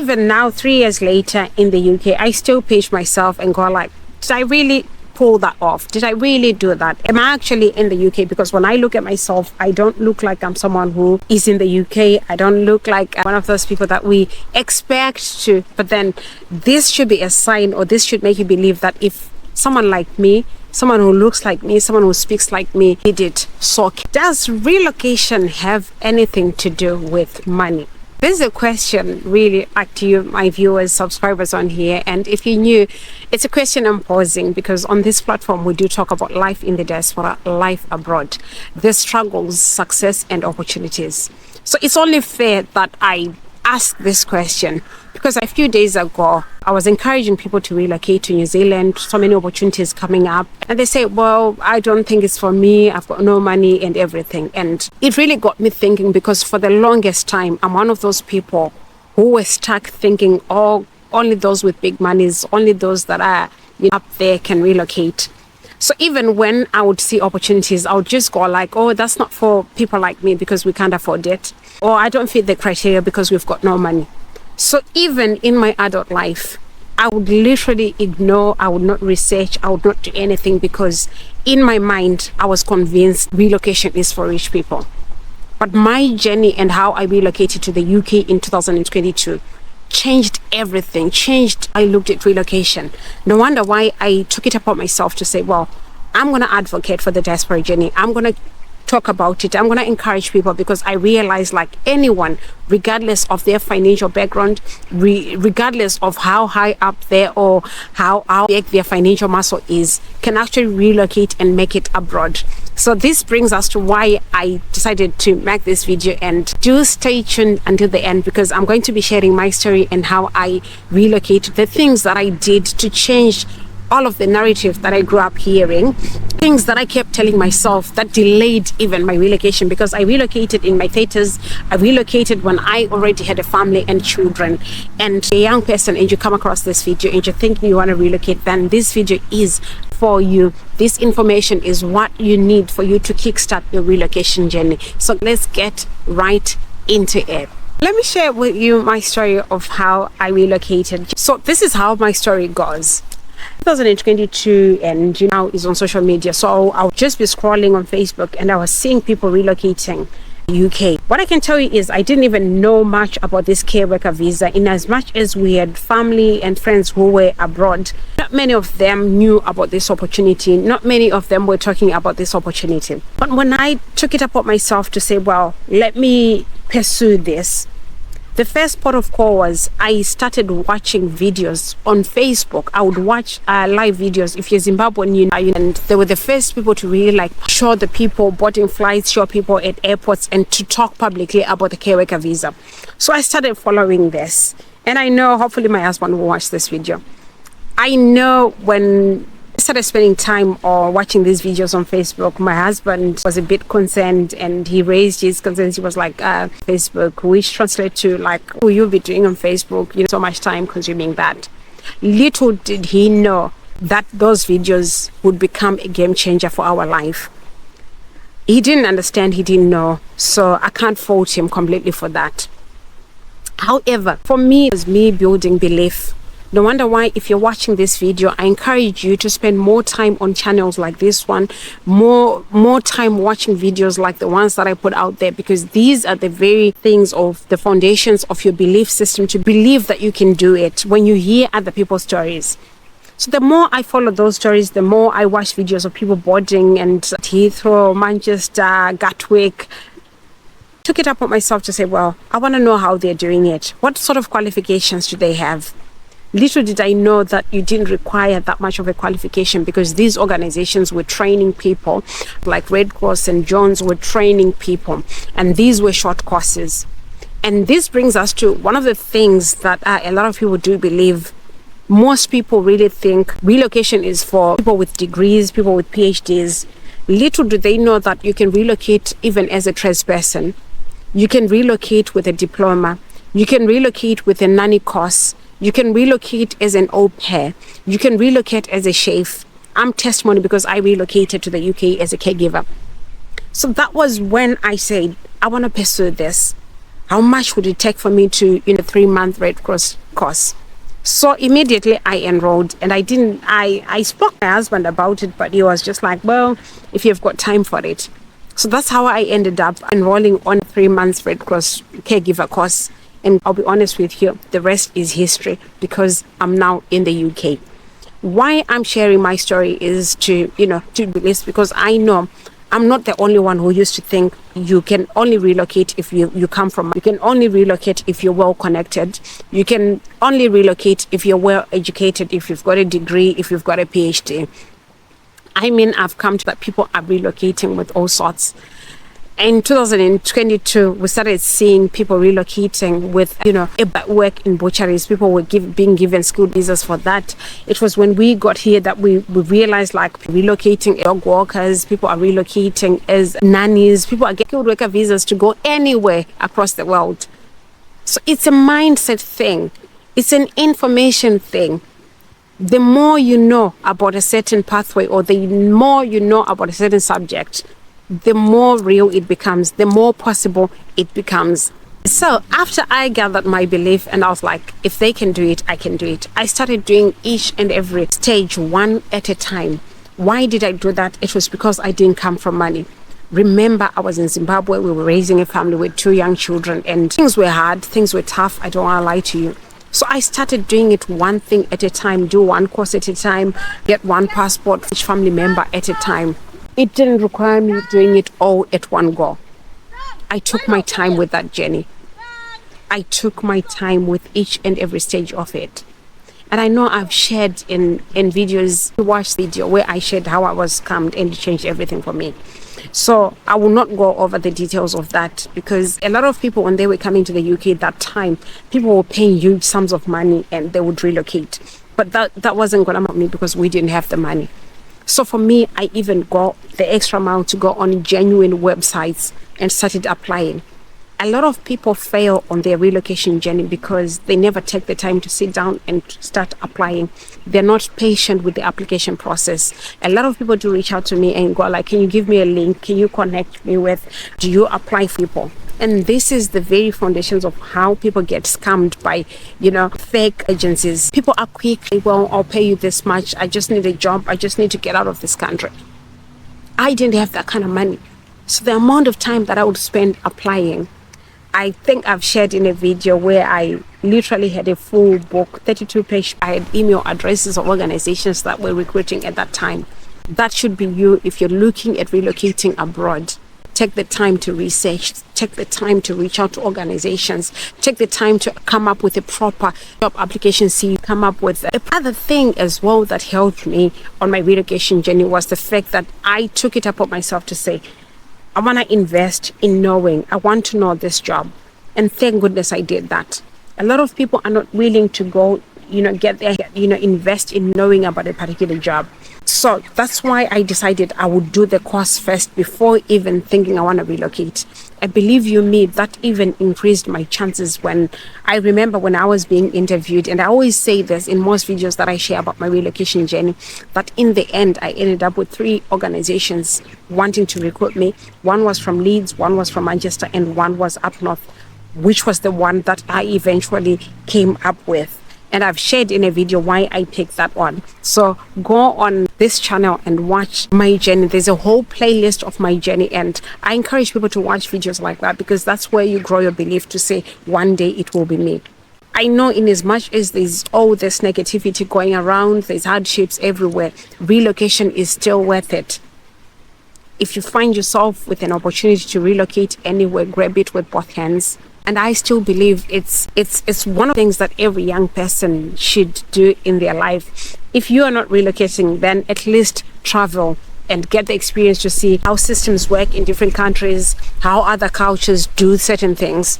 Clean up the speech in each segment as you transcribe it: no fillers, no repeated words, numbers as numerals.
even now, 3 years later in the UK, I still pinch myself and go like, did I really pull that off? Did I really do that? Am I actually in the UK? Because when I look at myself, I don't look like I'm someone who is in the UK. I don't look like one of those people that we expect to. But then this should be a sign, or this should make you believe that if someone like me, someone who looks like me, someone who speaks like me did it, so does relocation have anything to do with money? This is a question really like to you, my viewers, subscribers on here. And if you're new, it's a question I'm posing because on this platform, we do talk about life in the diaspora, life abroad, the struggles, success, and opportunities. So it's only fair that I ask this question because a few days ago, I was encouraging people to relocate to New Zealand, so many opportunities coming up. And they say, well, I don't think it's for me. I've got no money and everything. And it really got me thinking because for the longest time, I'm one of those people who were stuck thinking, oh, only those with big monies, only those that are up there can relocate. So even when I would see opportunities, I would just go like, oh, that's not for people like me because we can't afford it. Or I don't fit the criteria because we've got no money. So even in my adult life, I would literally ignore, I would not research, I would not do anything because in my mind, I was convinced relocation is for rich people. But my journey and how I relocated to the UK in 2022 changed everything, I looked at relocation. No wonder why I took it upon myself to say, well, I'm going to advocate for the diaspora journey. I'm going to talk about it. I'm going to encourage people because I realize like anyone, regardless of their financial background, regardless of how high up there or how big their financial muscle is, can actually relocate and make it abroad. So this brings us to why I decided to make this video, and do stay tuned until the end because I'm going to be sharing my story and how I relocated, the things that I did to change all of the narrative that I grew up hearing, things that I kept telling myself that delayed even my relocation, because I relocated in my 30s. I relocated when I already had a family and children. And a young person, and you come across this video and you're thinking you want to relocate, then this video is for you. This information is what you need for you to kickstart your relocation journey. So let's get right into it. Let me share with you my story of how I relocated. So this is how my story goes. 2022, and now is on social media. So I'll just be scrolling on Facebook and I was seeing people relocating UK. What I can tell you is I didn't even know much about this care worker visa, in as much as we had family and friends who were abroad. Not many of them knew about this opportunity. Not many of them were talking about this opportunity. But when I took it upon myself to say, well, let me pursue this, the first port of call was I started watching videos on Facebook. I would watch live videos. If you're Zimbabwean, and they were the first people to really like show the people boarding flights, show people at airports, and to talk publicly about the care worker visa. So I started following this, and I know hopefully my husband will watch this video. I know when I started spending time or watching these videos on Facebook, my husband was a bit concerned and he raised his concerns. He was like, Facebook, which translate to like, will you be doing on Facebook? So much time consuming that. Little did he know that those videos would become a game changer for our life. He didn't understand, he didn't know. So I can't fault him completely for that. However, for me, it was me building belief. No wonder why, if you're watching this video, I encourage you to spend more time on channels like this one, more time watching videos like the ones that I put out there, because these are the very things of the foundations of your belief system, to believe that you can do it when you hear other people's stories. So the more I follow those stories, the more I watch videos of people boarding and Heathrow, Manchester, Gatwick. Took it upon myself to say, well, I want to know how they're doing it. What sort of qualifications do they have? Little did I know that you didn't require that much of a qualification, because these organizations were training people, like Red Cross and Jones were training people, and these were short courses. And this brings us to one of the things that a lot of people do believe. Most people really think relocation is for people with degrees, people with PhDs. Little do they know that you can relocate even as a tradesperson. You can relocate with a diploma. You can relocate with a nanny course. You can relocate as an au pair. You can relocate as a chef. I'm testimony because I relocated to the UK as a caregiver. So that was when I said, I want to pursue this. How much would it take for me to, 3-month Red Cross course? So immediately I enrolled, and I spoke to my husband about it, but he was just like, well, if you've got time for it. So that's how I ended up enrolling on 3 months Red Cross caregiver course. And I'll be honest with you, the rest is history, because I'm now in the UK. Why I'm sharing my story is to do this, because I know I'm not the only one who used to think you can only relocate if you come from, you can only relocate if you're well connected, you can only relocate if you're well educated, if you've got a degree, if you've got a PhD. I mean, I've come to that people are relocating with all sorts. In 2022, we started seeing people relocating with, work in butcheries. People were being given school visas for that. It was when we got here that we realized, like, relocating dog walkers, people are relocating as nannies, people are getting skilled worker visas to go anywhere across the world. So it's a mindset thing. It's an information thing. The more you know about a certain pathway, or the more you know about a certain subject, the more real it becomes, the more possible it becomes. So after I gathered my belief, and I was like, if they can do it, I can do it, I started doing each and every stage one at a time. Why did I do that? It was because I didn't come from money. Remember, I was in Zimbabwe. We were raising a family with 2 young children, and things were hard, things were tough. I don't want to lie to you. So I started doing it one thing at a time, do one course at a time, get one passport for each family member at a time. It didn't require me doing it all at one go. I took my time with that journey. I took my time with each and every stage of it. And I know I've shared in videos, you watched the video where I shared how I was scammed, and it changed everything for me. So I will not go over the details of that, because a lot of people, when they were coming to the UK at that time, people were paying huge sums of money and they would relocate. But that wasn't going to help me, because we didn't have the money. So for me, I even got the extra mile to go on genuine websites and started applying. A lot of people fail on their relocation journey because they never take the time to sit down and start applying. They're not patient with the application process. A lot of people do reach out to me and go like, can you give me a link? Can you connect me with? Do you apply for people? And this is the very foundations of how people get scammed by, fake agencies. People are quick. Well, I'll pay you this much. I just need a job. I just need to get out of this country. I didn't have that kind of money. So the amount of time that I would spend applying, I think I've shared in a video where I literally had a full book, 32-page. I had email addresses of organizations that were recruiting at that time. That should be you if you're looking at relocating abroad. Take the time to research, take the time to reach out to organizations, take the time to come up with a proper job application, come up with another thing as well that helped me on my relocation journey was the fact that I took it upon myself to say, I want to invest in knowing, I want to know this job. And thank goodness I did that. A lot of people are not willing to go, get there, invest in knowing about a particular job. So that's why I decided I would do the course first before even thinking I want to relocate. I believe you me, that even increased my chances. When I remember when I was being interviewed, and I always say this in most videos that I share about my relocation journey, that in the end I ended up with 3 organizations wanting to recruit me. One was from Leeds, one was from Manchester, and one was up north, which was the one that I eventually came up with. And I've shared in a video why I picked that one. So go on this channel and watch my journey. There's a whole playlist of my journey, and I encourage people to watch videos like that, because that's where you grow your belief to say, one day it will be me. I know in as much as there's all this negativity going around, there's hardships everywhere, relocation is still worth it. If you find yourself with an opportunity to relocate anywhere, grab it with both hands. And I still believe it's one of the things that every young person should do in their life. If you are not relocating, then at least travel and get the experience to see how systems work in different countries, how other cultures do certain things.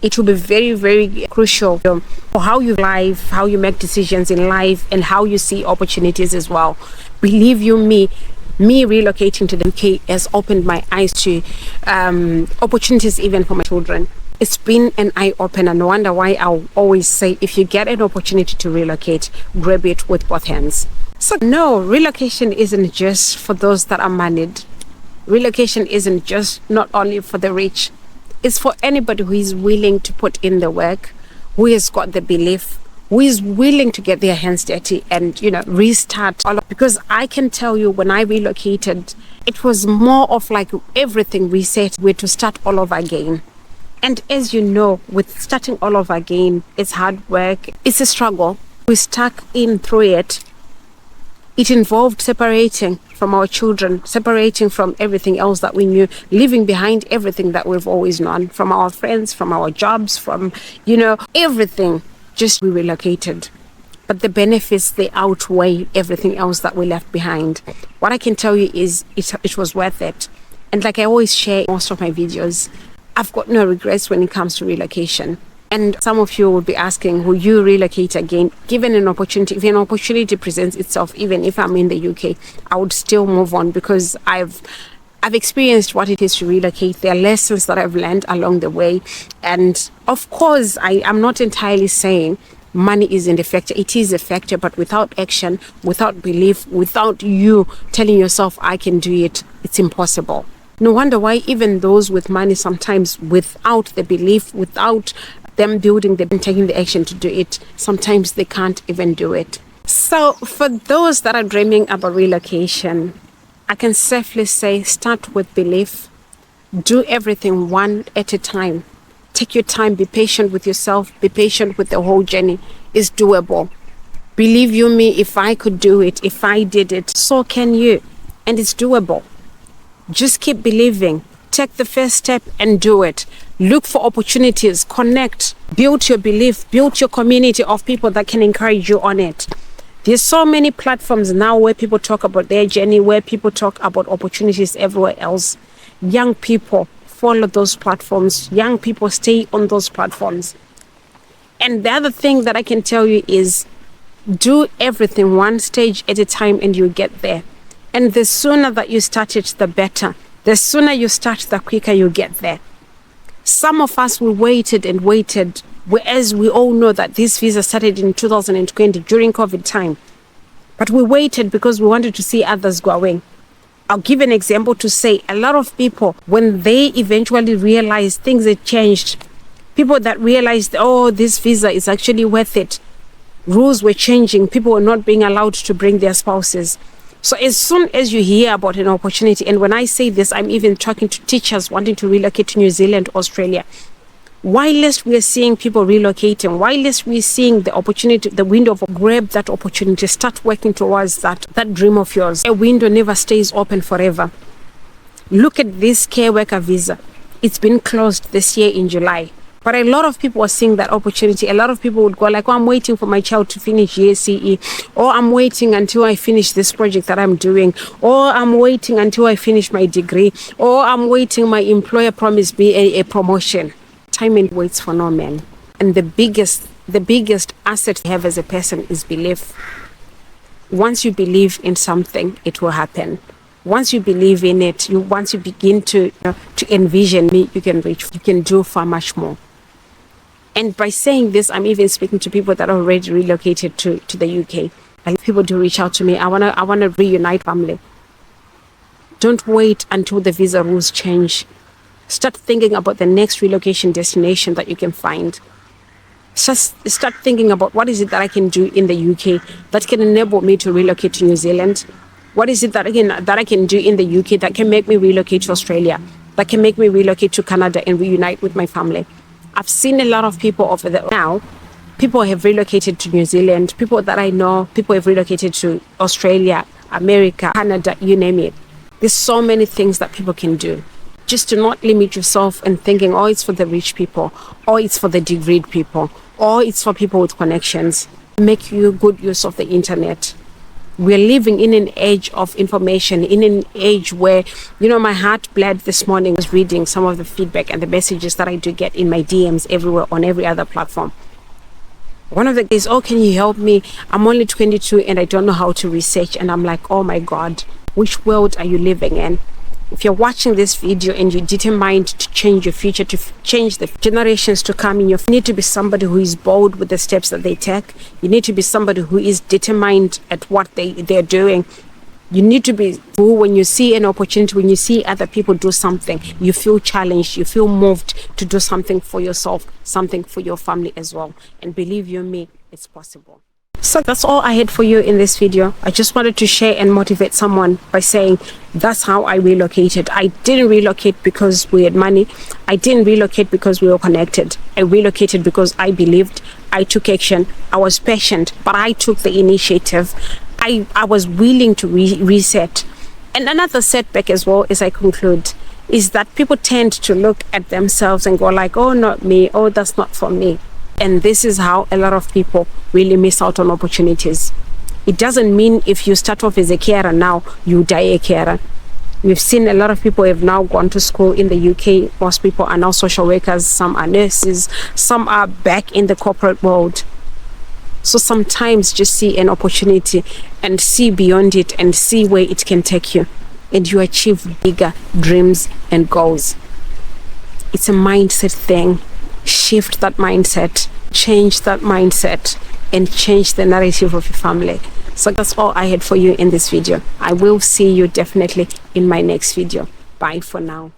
It will be very, very crucial for how you live, how you make decisions in life, and how you see opportunities as well. Believe you me relocating to the UK has opened my eyes to opportunities even for my children. It's been an eye-opener. No wonder why I'll always say, if you get an opportunity to relocate, grab it with both hands. So no, relocation isn't just for those that are moneyed. Relocation isn't just not only for the rich. It's for anybody who is willing to put in the work, who has got the belief, who is willing to get their hands dirty and, restart all of, because I can tell you when I relocated, it was more of like everything reset. We're to start all over again. And as you know, with starting all over again, it's hard work. It's a struggle. We stuck in through it. It involved separating from our children, separating from everything else that we knew, leaving behind everything that we've always known, from our friends, from our jobs, from, everything. Just we relocated. But the benefits, they outweigh everything else that we left behind. What I can tell you is it was worth it. And like I always share most of my videos, I've got no regrets when it comes to relocation. And some of you will be asking, will you relocate again? Given an opportunity, if an opportunity presents itself, even if I'm in the UK, I would still move on because I've experienced what it is to relocate. There are lessons that I've learned along the way. And of course, I'm not entirely saying money isn't a factor. It is a factor, but without action, without belief, without you telling yourself, I can do it, it's impossible. No wonder why even those with money, sometimes without the belief, without them building and taking the action to do it, sometimes they can't even do it. So for those that are dreaming about relocation, I can safely say, start with belief. Do everything one at a time. Take your time, be patient with yourself, be patient with the whole journey. It's doable. Believe you me, if I could do it, if I did it, so can you. And it's doable. Just keep believing. Take the first step and do it. Look for opportunities, connect, build your belief, build your community of people that can encourage you on it. There's so many platforms now where people talk about their journey, where people talk about opportunities everywhere else. Young people follow those platforms. Young people stay on those platforms. And the other thing that I can tell you is do everything one stage at a time and you'll get there. And the sooner that you start it, the better. The sooner you start, the quicker you get there. Some of us, we waited and waited, whereas we all know that this visa started in 2020 during COVID time. But we waited because we wanted to see others going. I'll give an example to say a lot of people, when they eventually realized things had changed, people that realized, oh, this visa is actually worth it. Rules were changing. People were not being allowed to bring their spouses. So as soon as you hear about an opportunity, and when I say this, I'm even talking to teachers wanting to relocate to New Zealand, Australia. Whilst we are seeing people relocating, whilst we are seeing the opportunity, the window of grab that opportunity, start working towards that dream of yours. A window never stays open forever. Look at this care worker visa. It's been closed this year in July. But a lot of people are seeing that opportunity. A lot of people would go like, oh, I'm waiting for my child to finish GCE, or I'm waiting until I finish this project that I'm doing, or I'm waiting until I finish my degree, or I'm waiting my employer promised me a promotion. Time and waits for no man. And the biggest asset you have as a person is belief. Once you believe in something, it will happen. Once you believe in it, once you begin to envision me, you can do far much more. And by saying this, I'm even speaking to people that are already relocated to the UK. And people do reach out to me. I wanna reunite family. Don't wait until the visa rules change. Start thinking about the next relocation destination that you can find. Start thinking about what is it that I can do in the UK that can enable me to relocate to New Zealand. What is it that I can do in the UK that can make me relocate to Australia, that can make me relocate to Canada and reunite with my family? I've seen a lot of people over there now. People have relocated to New Zealand. People that I know, people have relocated to Australia, America, Canada, you name it. There's so many things that people can do. Just to not limit yourself and thinking, oh, it's for the rich people, or it's for the degreed people, or it's for people with connections. Make you good use of the internet. We're living in an age of information, in an age where, my heart bled this morning was reading some of the feedback and the messages that I do get in my DMs everywhere on every other platform. One of the guys, oh, can you help me? I'm only 22 and I don't know how to research. And I'm like, oh my God, which world are you living in? If you're watching this video and you're determined to change your future, to change the generations to come in, you need to be somebody who is bold with the steps that they take. You need to be somebody who is determined at what they're doing. You need to be who, when you see an opportunity, when you see other people do something, you feel challenged, you feel moved to do something for yourself, something for your family as well. And believe you me, it's possible. So that's all I had for you in this video. I just wanted to share and motivate someone by saying that's how I relocated. I didn't relocate because we had money. I didn't relocate because we were connected. I relocated because I believed, I took action, I was patient, but I took the initiative. I was willing to reset. And another setback as well, as I conclude, is that people tend to look at themselves and go like, oh, not me, oh, that's not for me. And this is how a lot of people really miss out on opportunities. It doesn't mean if you start off as a carer now, you die a carer. We've seen a lot of people have now gone to school in the UK. Most people are now social workers, some are nurses, some are back in the corporate world. So sometimes just see an opportunity and see beyond it and see where it can take you, and you achieve bigger dreams and goals. It's a mindset thing. Shift that mindset, change that mindset, and change the narrative of your family. So that's all I had for you in this video. I will see you definitely in my next video. Bye for now.